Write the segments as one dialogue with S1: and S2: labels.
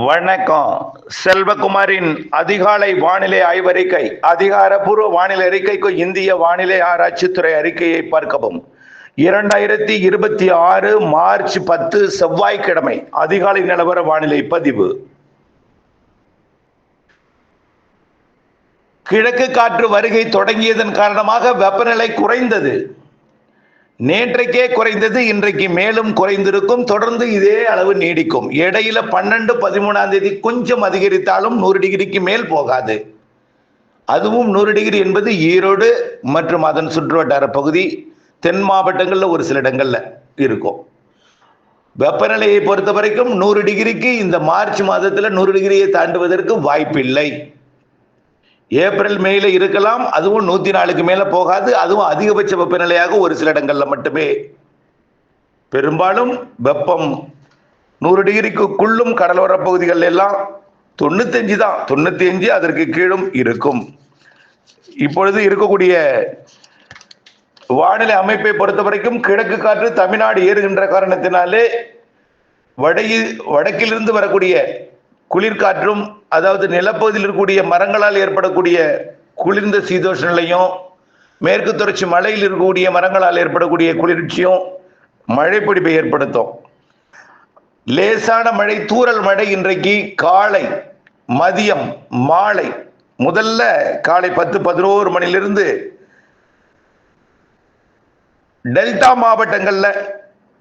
S1: வணக்கம். செல்வகுமாரின் அதிகாலை வானிலை ஆய்வறிக்கை. அதிகாரப்பூர்வ வானிலை அறிக்கைக்கு இந்திய வானிலை ஆராய்ச்சித்துறை அறிக்கையை பார்க்கவும். 2026 மார்ச் 10 செவ்வாய்க்கிழமை அதிகாலை நிலவர வானிலை பதிவு. கிழக்கு காற்று வருகை தொடங்கியதன் காரணமாக வெப்பநிலை குறைந்தது. நேற்றைக்கே குறைந்தது, இன்றைக்கு மேலும் குறைந்திருக்கும். தொடர்ந்து இதே அளவு நீடிக்கும். இடையில 12, 13ஆம் தேதி கொஞ்சம் அதிகரித்தாலும் 100 டிகிரிக்கு மேல் போகாது. அதுவும் 100 டிகிரி என்பது ஈரோடு மற்றும் அதன் சுற்றுவட்டார பகுதி, தென் மாவட்டங்கள்ல ஒரு சில இடங்கள்ல இருக்கும். வெப்பநிலையை பொறுத்த வரைக்கும் 100 டிகிரிக்கு இந்த மார்ச் மாதத்துல 100 டிகிரியை தாண்டுவதற்கு வாய்ப்பில்லை. ஏப்ரல் மேல இருக்கலாம், அதுவும் 104க்கு மேல போகாது. அதுவும் அதிகபட்ச வெப்பநிலையாக ஒரு சில இடங்கள்ல மட்டுமே. பெரும்பாலும் வெப்பம் 100 டிகிரிக்குள்ளும் கடலோர பகுதிகள் எல்லாம் 95 தான், 95 அதற்கு கீழும் இருக்கும். இப்பொழுது இருக்கக்கூடிய வானிலை அமைப்பை பொறுத்த வரைக்கும் கிழக்கு காற்று தமிழ்நாடு ஏறுகின்ற காரணத்தினாலே வடக்கிலிருந்து வரக்கூடிய குளிர்காற்றும், அதாவது நிலப்பகுதியில் இருக்கக்கூடிய மரங்களால் ஏற்படக்கூடிய குளிர்ந்த சீதோஷ நிலையும், மேற்கு தொடர்ச்சி மலையில் இருக்கக்கூடிய மரங்களால் ஏற்படக்கூடிய குளிர்ச்சியும் மழை பொழிவை ஏற்படுத்தும். லேசான மழை, தூறல் மழை இன்றைக்கு காலை, மதியம், மாலை. முதல்ல காலை 10, 11 மணிலிருந்து டெல்டா மாவட்டங்கள்ல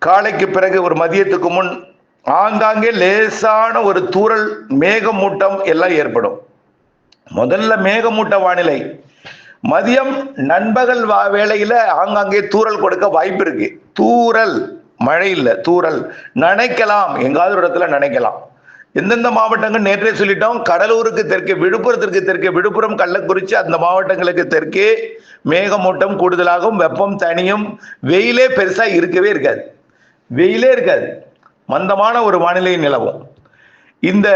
S1: காலைக்கு பிறகு ஒரு மதியத்துக்கு முன் ஆங்காங்கே லேசான ஒரு தூறல் மேகமூட்டம் எல்லாம் ஏற்படும். முதல்ல மேகமூட்ட வானிலை. மதியம் நண்பகல் வேளையில ஆங்காங்கே தூறல் கொடுக்க வாய்ப்பு இருக்கு. தூறல், மழை இல்ல, தூறல். நனைக்கலாம், எங்காவது இடத்துல நனைக்கலாம். எந்தெந்த மாவட்டங்கள் நேற்றே சொல்லிட்டோம். கடலூருக்கு தெற்கே, விழுப்புரத்திற்கு தெற்கே, விழுப்புரம், கள்ளக்குறிச்சி அந்த மாவட்டங்களுக்கு தெற்கே மேகமூட்டம் கூடுதலாகும். வெப்பம் தனியும். வெயிலே பெருசா இருக்கவே இருக்காது. வெயிலே இருக்காது. மந்தமான ஒரு வானிலை நிலவும். இந்த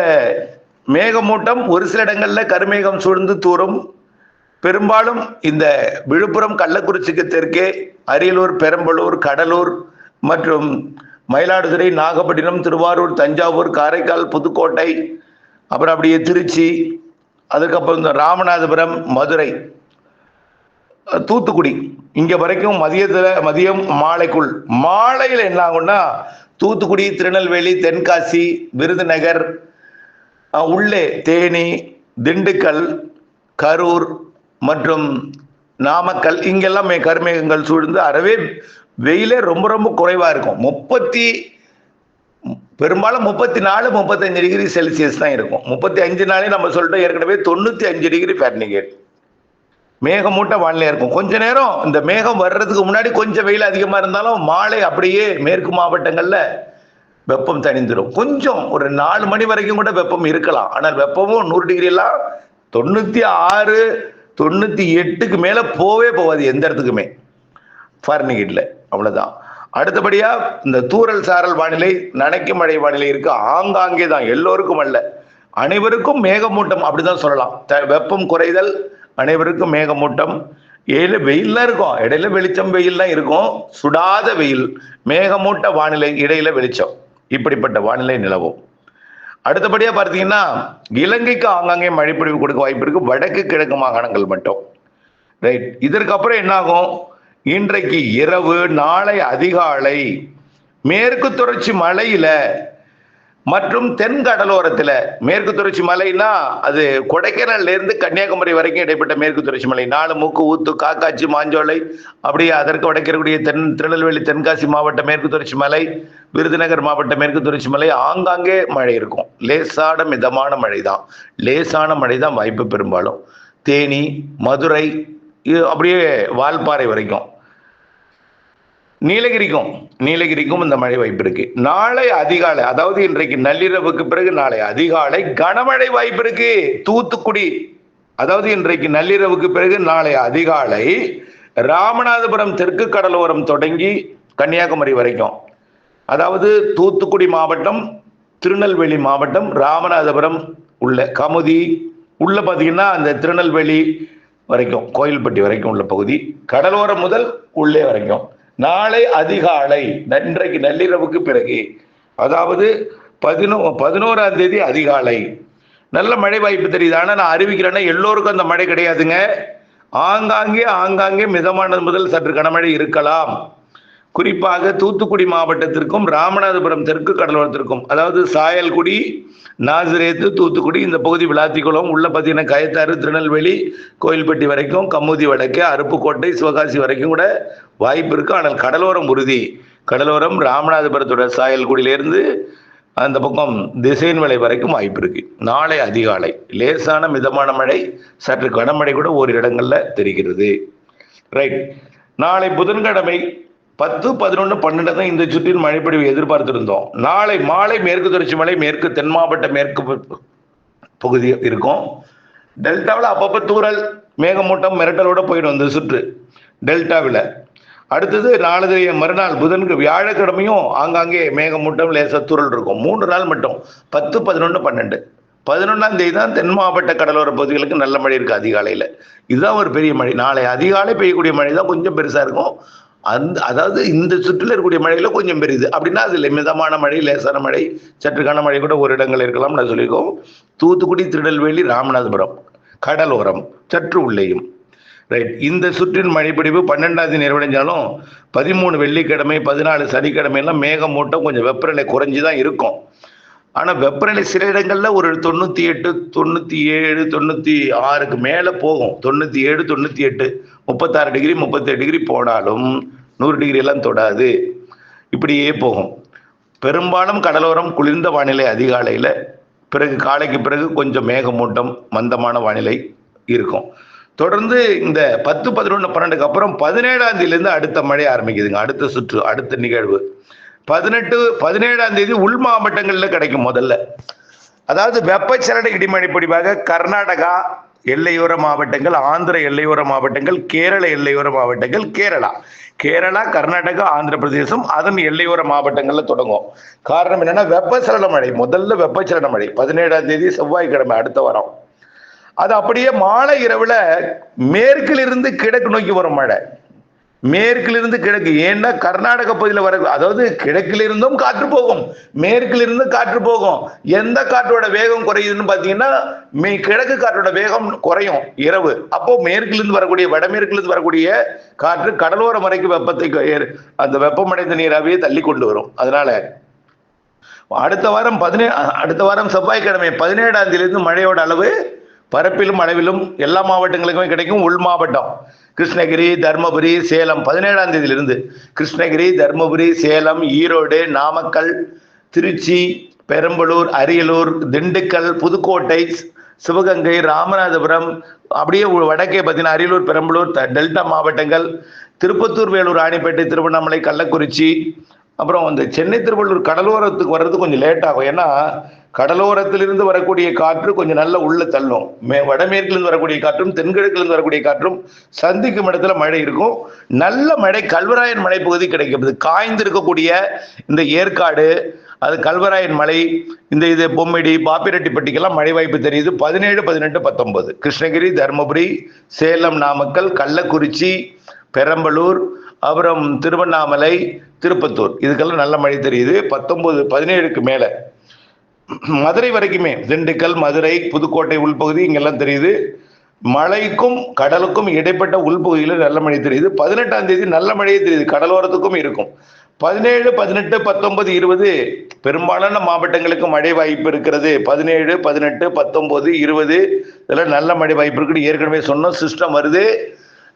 S1: மேகமூட்டம் ஒரு சில இடங்கள்ல கருமேகம் சூழ்ந்து தூரும். பெரும்பாலும் இந்த விழுப்புரம், கள்ளக்குறிச்சிக்கு தெற்கே, அரியலூர், பெரம்பலூர், கடலூர் மற்றும் மயிலாடுதுறை, நாகப்பட்டினம், திருவாரூர், தஞ்சாவூர், காரைக்கால், புதுக்கோட்டை, அப்புறம் அப்படியே திருச்சி, அதுக்கப்புறம் இந்த ராமநாதபுரம், மதுரை, தூத்துக்குடி, இங்க வரைக்கும் மதியம் மாலைக்குள். மாலையில் என்ன ஆகும்னா தூத்துக்குடி, திருநெல்வேலி, தென்காசி, விருதுநகர், உள்ளே தேனி, திண்டுக்கல், கரூர் மற்றும் நாமக்கல், இங்கெல்லாம் கருமேகங்கள் சூழ்ந்து அறவே வெயிலே ரொம்ப ரொம்ப குறைவா இருக்கும். பெரும்பாலும் 34, 35 டிகிரி செல்சியஸ் தான் இருக்கும். 35 நம்ம சொல்லிட்டோம் ஏற்கனவே. 95 டிகிரி ஃபாரன்ஹீட் மேகமூட்ட வானிலை இருக்கும். கொஞ்ச நேரம் இந்த மேகம் வர்றதுக்கு முன்னாடி கொஞ்சம் வெயில் அதிகமா இருந்தாலும் மாலை அப்படியே மேற்கு மாவட்டங்கள்ல வெப்பம் தணிந்துடும். கொஞ்சம் ஒரு 4 மணி வரைக்கும் கூட வெப்பம் இருக்கலாம். ஆனால் வெப்பமும் 100 டிகிரி எல்லாம் 96, 98க்கு மேல போகாது எந்த இடத்துக்குமே ஃபாரன்ஹீட்ல. அவ்வளவுதான். அடுத்தபடியா இந்த தூறல் சாரல் வானிலை, நனைக்கும் மழை வானிலை இருக்கு. ஆங்காங்கே தான், எல்லோருக்கும் அல்ல, அனைவருக்கும் மேகமூட்டம் அப்படிதான் சொல்லலாம். வெப்பம் குறைதல், அனைவருக்கும் மேகமூட்டம். வெயில்லாம் இருக்கும், இடையில வெளிச்சம், வெயில்லாம் இருக்கும். சுடாத வெயில், மேகமூட்ட வானிலை, இடையில வெளிச்சம். இப்படிப்பட்ட வானிலை நிலவும். அடுத்தபடியா பார்த்தீங்கன்னா இலங்கைக்கு ஆங்காங்கே மழை பொழிவு கொடுக்க வாய்ப்பு இருக்கு. வடக்கு கிழக்கு மாகாணங்கள் மட்டும். ரைட். இதற்கு அப்புறம் என்ன ஆகும்? இன்றைக்கு இரவு, நாளை அதிகாலை மேற்கு தொடர்ச்சி மலையில மற்றும் தென் கடலோரத்துல, மேற்கு தொடர்ச்சி மலைன்னா அது கொடைக்கானல்ல இருந்து கன்னியாகுமரி வரைக்கும் இடைப்பட்ட மேற்கு தொடர்ச்சி மலை, நாலுமுக்கு, ஊத்து, காக்காட்சி, மாஞ்சோலை, அப்படியே அதற்கு வடக்கிற்குரிய திருநெல்வேலி, தென்காசி மாவட்ட மேற்கு தொடர்ச்சி மலை, விருதுநகர் மாவட்ட மேற்கு தொடர்ச்சி மலை, ஆங்காங்கே மழை இருக்கும். லேசான மிதமான மழை தான். லேசான மழை தான் வாய்ப்பு. பெரும்பாலும் தேனி, மதுரை, அப்படியே வால்பாறை வரைக்கும், நீலகிரிக்கும் இந்த மழை வாய்ப்பு இருக்கு. நாளை அதிகாலை, அதாவது இன்றைக்கு நள்ளிரவுக்கு பிறகு நாளை அதிகாலை கனமழை வாய்ப்பு இருக்கு. தூத்துக்குடி, அதாவது இன்றைக்கு நள்ளிரவுக்கு பிறகு நாளை அதிகாலை ராமநாதபுரம் தெற்கு கடலோரம் தொடங்கி கன்னியாகுமரி வரைக்கும், அதாவது தூத்துக்குடி மாவட்டம், திருநெல்வேலி மாவட்டம், ராமநாதபுரம் உள்ள கமுதி உள்ள பார்த்தீங்கன்னா அந்த திருநெல்வேலி வரைக்கும், கோயில்பட்டி வரைக்கும் உள்ள பகுதி, கடலோரம் முதல் உள்ளே வரைக்கும் நாளை அதிகாலை, இன்றைக்கு நள்ளிரவுக்கு பிறகு, அதாவது 11ஆம் தேதி அதிகாலை நல்ல மழை வாய்ப்பு தெரியுது. ஆனா நான் அறிவிக்கிறேன்னா எல்லோருக்கும் அந்த மழை கிடையாதுங்க. ஆங்காங்கே மிதமானது முதல் சற்று கனமழை இருக்கலாம். குறிப்பாக தூத்துக்குடி மாவட்டத்திற்கும் ராமநாதபுரம் தெற்கு கடலோரத்திற்கும், அதாவது சாயல்குடி, நாசிரேத்து, தூத்துக்குடி இந்த பகுதி, விளாத்திக்குளம் உள்ள பார்த்தீங்கன்னா கயத்தாறு, திருநெல்வேலி, கோயில்பட்டி வரைக்கும், கமுதி வடக்கு, அருப்புக்கோட்டை, சிவகாசி வரைக்கும் கூட வாய்ப்பு இருக்கு. ஆனால் கடலோரம் உறுதி. கடலோரம் ராமநாதபுரத்தோட சாயல்குடியிலிருந்து அந்த பக்கம் திசையன்மலை வரைக்கும் வாய்ப்பு இருக்கு. நாளை அதிகாலை லேசான மிதமான மழை, சற்று கனமழை கூட ஓரிரு இடங்கள்ல தெரிகிறது. ரைட். நாளை புதன்கிழமை 10, 11, 12 தான் இந்த சுற்றின் மழைப்பொழிவு எதிர்பார்த்திருந்தோம். நாளை மாலை மேற்கு தொடர்ச்சி மலை, மேற்கு தென் மாவட்ட மேற்கு பகுதி இருக்கும். டெல்டாவில் அப்பப்போ தூறல், மேகமூட்டம், மிரட்டலோட போயிடும் இந்த சுற்று டெல்டாவில். அடுத்தது நாளைய மறுநாள் புதனுக்கு வியாழக்கிழமையும் ஆங்காங்கே மேகமூட்டம், லேச தூறல் இருக்கும். 3 நாள் மட்டும் 10, 11, 12. 11ஆம் தேதி தான் தென் மாவட்ட கடலோர பகுதிகளுக்கு நல்ல மழை இருக்கு அதிகாலையில். இதுதான் ஒரு பெரிய மழை. நாளை அதிகாலை பெய்யக்கூடிய மழை தான் கொஞ்சம் பெருசா இருக்கும். அதாவது இந்த சுற்றில் இருக்கக்கூடிய மழையில கொஞ்சம் பெரியுது. அப்படின்னா அதுல மிதமான மழை, லேசான மழை, சற்று கனமழை கூட ஒரு இடங்கள் இருக்கலாம். நான் சொல்லியிருக்கோம். தூத்துக்குடி, திருநெல்வேலி, ராமநாதபுரம் கடலோரம் சற்று உள்ளேயும். ரைட். இந்த சுற்றின் மழைப்பிடிப்பு 12ஆம் தேதி நிறைவடைஞ்சாலும் 13 வெள்ளிக்கிழமை, 14 சனிக்கிழமை எல்லாம் மேகமூட்டம், கொஞ்சம் வெப்பநிலை குறைஞ்சுதான் இருக்கும். ஆனா வெப்பநிலை சில இடங்கள்ல ஒரு 98, 97, 96க்கு மேல போகும். 97, 98, 36 டிகிரி, 38 டிகிரி போனாலும் 100 டிகிரி எல்லாம் தொடாது. இப்படியே போகும். பெரும்பாலும் கடலோரம் குளிர்ந்த வானிலை அதிகாலையில, பிறகு காலைக்கு பிறகு கொஞ்சம் மேகமூட்டம், மந்தமான வானிலை இருக்கும். தொடர்ந்து இந்த 10, 11, 12க்கு அப்புறம் 17ஆம் தேதியிலிருந்து அடுத்த மழை ஆரம்பிக்குதுங்க. அடுத்த சுற்று, அடுத்த நிகழ்வு 17ஆம் தேதி உள் மாவட்டங்கள்ல கிடைக்கும். முதல்ல அதாவது வெப்பச்சலன இடிமழை பொழிவாக கர்நாடகா எல்லையோர மாவட்டங்கள், ஆந்திர எல்லையோர மாவட்டங்கள், கேரள எல்லையோர மாவட்டங்கள், கேரளா, கர்நாடகா, ஆந்திர பிரதேசம் அதன் எல்லையோர மாவட்டங்கள்ல தொடங்கும். காரணம் என்னன்னா வெப்பச்சலன மழை. முதல்ல வெப்பச்சலன மழை 17ஆம் தேதி செவ்வாய்க்கிழமை அடுத்த வாரம். அது அப்படியே மாலை இரவுல மேற்கிலிருந்து கிழக்கு நோக்கி வரும் மழை. மேற்கிலிருந்து கிழக்கு. ஏன்னா கர்நாடக பகுதியில் வர, அதாவது கிழக்கிலிருந்தும் காற்று போகும், மேற்கிலிருந்து காற்று போகும். எந்த காற்றோட வேகம் குறையுதுன்னு பாத்தீங்கன்னா கிழக்கு காற்றோட வேகம் குறையும் இரவு. அப்போ மேற்கிலிருந்து வரக்கூடிய, வடமேற்கிலிருந்து வரக்கூடிய காற்று கடலோரம் வரைக்கும் வெப்பத்தை, அந்த வெப்பமடைந்த நீராவே தள்ளி கொண்டு வரும். அதனால அடுத்த வாரம் செவ்வாய்க்கிழமை 17ஆம் தேதியிலிருந்து மழையோட அளவு பரப்பிலும் அளவிலும் எல்லா மாவட்டங்களுக்குமே கிடைக்கும். உள் மாவட்டம் கிருஷ்ணகிரி, தர்மபுரி, சேலம் 17ஆம் தேதியிலிருந்து கிருஷ்ணகிரி, தர்மபுரி, சேலம், ஈரோடு, நாமக்கல், திருச்சி, பெரம்பலூர், அரியலூர், திண்டுக்கல், புதுக்கோட்டை, சிவகங்கை, ராமநாதபுரம், அப்படியே வடக்கே பார்த்தீங்கன்னா அரியலூர், பெரம்பலூர், டெல்டா மாவட்டங்கள், திருப்பத்தூர், வேலூர், ராணிப்பேட்டை, திருவண்ணாமலை, கள்ளக்குறிச்சி, அப்புறம் அந்த சென்னை, திருவள்ளூர் கடலோரத்துக்கு வர்றது கொஞ்சம் லேட் ஆகும். ஏன்னா கடலோரத்திலிருந்து வரக்கூடிய காற்று கொஞ்சம் நல்ல உள்ள தள்ளும். வடமேற்கிலிருந்து வரக்கூடிய காற்றும் தென்கிழக்கிலிருந்து வரக்கூடிய காற்றும் சந்திக்கும் இடத்துல மழை இருக்கும். நல்ல மழை கல்வராயன் மலை பகுதி கிடைக்கும். காய்ந்து இருக்கக்கூடிய இந்த ஏற்காடு, அது கல்வராயன் மலை, இது பொம்மிடி, பாப்பிரெட்டிப்பட்டிக்கெல்லாம் மழை வாய்ப்பு தெரியுது. 17, 18, 19 கிருஷ்ணகிரி, தர்மபுரி, சேலம், நாமக்கல், கள்ளக்குறிச்சி, பெரம்பலூர், அப்புறம் திருவண்ணாமலை, திருப்பத்தூர் இதுக்கெல்லாம் நல்ல மழை தெரியுது. 19, 17க்கு மேல மதுரை வரைக்குமே, திண்டுக்கல், மதுரை, புதுக்கோட்டை உள்பகுதி இங்கெல்லாம் தெரியுது. மழைக்கும் கடலுக்கும் இடைப்பட்ட உள்பகுதியில் நல்ல மழை தெரியுது. 18ஆம் தேதி நல்ல மழையே தெரியுது, கடலோரத்துக்கும் இருக்கும். 17, 18, 19, 20 பெரும்பாலான மாவட்டங்களுக்கு மழை வாய்ப்பு இருக்கிறது. 17, 18, 19, 20 இதெல்லாம் நல்ல மழை வாய்ப்பு இருக்கு. ஏற்கனவே சொன்னோம், சிஸ்டம் வருது.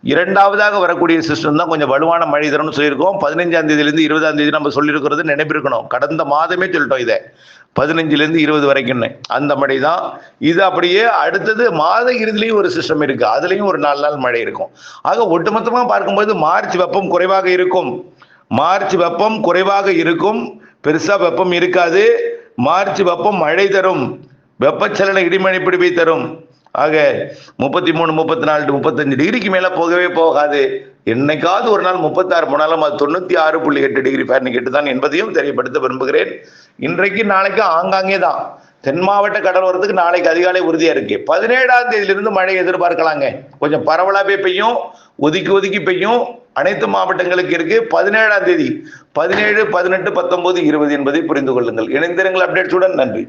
S1: இரண்டாவதாக வரக்கூடிய சிஸ்டம் தான் கொஞ்சம் வலுவான மழை தரும்னு சொல்லியிருக்கோம். 15ஆம் தேதியிலிருந்து 20ஆம் தேதி நம்ம சொல்லியிருக்கிறது நினைப்பிருக்கணும். கடந்த மாதமே சொல்லிட்டோம் இதை, 15லிருந்து 20 வரைக்கும் அந்த மழை தான் இது. அப்படியே அடுத்தது மாத இறுதியிலையும் ஒரு சிஸ்டம் இருக்கு, அதுலயும் ஒரு 4 நாள் மழை இருக்கும். ஆக ஒட்டுமொத்தமா பார்க்கும்போது மார்ச் வெப்பம் குறைவாக இருக்கும். பெருசா வெப்பம் இருக்காது. மார்ச் வெப்பம் மழை தரும், வெப்பச்சலன இடிமழை பிடிப்பை தரும். ஆக 33, 34, 35 டிகிரிக்கு மேல போகவே போகாது. என்னைக்காவது ஒரு நாள் 36 போனாலும் அது 96.8 டிகிரி ஃபாரன்ஹீட் தான் என்பதையும் தெரியப்படுத்த விரும்புகிறேன். இன்றைக்கு நாளைக்கு ஆங்காங்கே தான் தென் மாவட்ட கடலோரத்துக்கு நாளைக்கு அதிகாலை உறுதியா இருக்கு. 17ஆம் தேதியிலிருந்து மழை எதிர்பார்க்கலாங்க. கொஞ்சம் பரவலாவே பெய்யும், ஒதுக்கி ஒதுக்கி பெய்யும். அனைத்து மாவட்டங்களுக்கு இருக்கு. 17ஆம் தேதி 17, 18, 19, 20 என்பதை புரிந்து கொள்ளுங்கள். இணைந்திருங்கள் அப்டேட்ஸுடன். நன்றி.